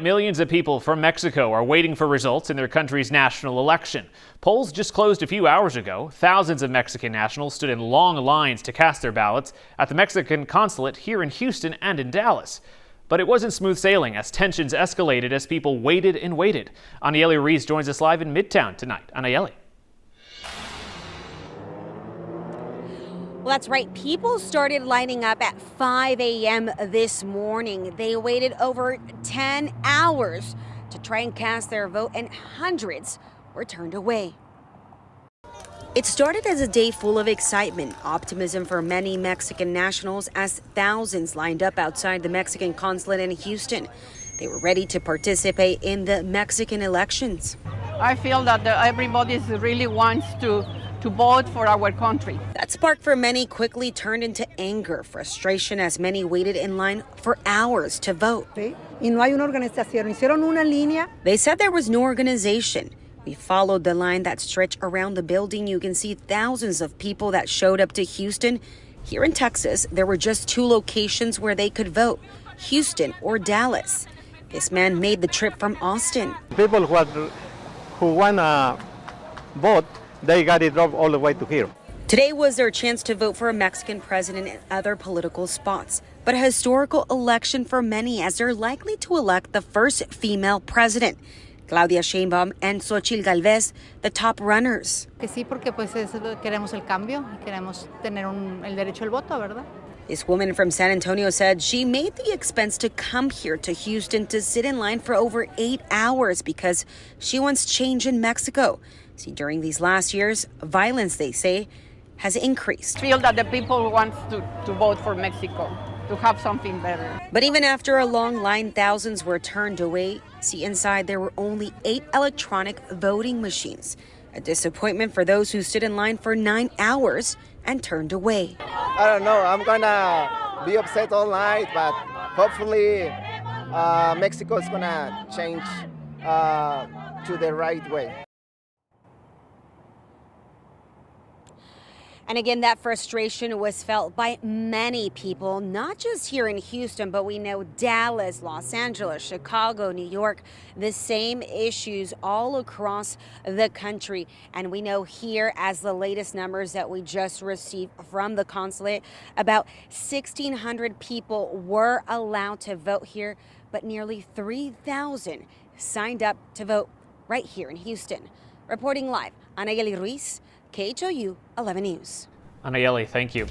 Millions of people from Mexico are waiting for results in their country's national election. Polls just closed a few hours ago. Thousands of Mexican nationals stood in long lines to cast their ballots at the Mexican consulate here in Houston and in Dallas. But it wasn't smooth sailing as tensions escalated as people waited and waited. Anayeli Ruiz joins us live in Midtown tonight. Anayeli. Well, that's right. People started lining up at 5 a.m. this morning. They waited over 10 hours to try and cast their vote, and hundreds were turned away. It started as a day full of excitement, optimism for many Mexican nationals as thousands lined up outside the Mexican consulate in Houston. They were ready to participate in the Mexican elections. I feel that everybody really wants to vote for our country. That spark for many quickly turned into anger, frustration as many waited in line for hours to vote. They said there was no organization. We followed the line that stretched around the building. You can see thousands of people that showed up to Houston. Here in Texas, there were just two locations where they could vote, Houston or Dallas. This man made the trip from Austin. People who want to vote, they got it drove all the way to here. Today was their chance to vote for a Mexican president and other political spots, but a historical election for many as they're likely to elect the first female president. Claudia Sheinbaum and Xochitl Galvez, the top runners. Que sí, porque pues queremos el cambio, queremos tener el derecho al voto, ¿verdad? This woman from San Antonio said she made the expense to come here to Houston to sit in line for over 8 hours because she wants change in Mexico. See, during these last years, violence, they say, has increased. I feel that the people want to vote for Mexico, to have something better. But even after a long line, thousands were turned away. See, inside there were only 8 electronic voting machines. A disappointment for those who stood in line for 9 hours and turned away. I don't know. I'm gonna be upset all night, but hopefully Mexico is gonna change to the right way. And again, that frustration was felt by many people, not just here in Houston, but we know Dallas, Los Angeles, Chicago, New York, the same issues all across the country. And we know here, as the latest numbers that we just received from the consulate, about 1,600 people were allowed to vote here, but nearly 3,000 signed up to vote right here in Houston. Reporting live, Anayeli Ruiz, KHOU 11 News. Anayeli, thank you.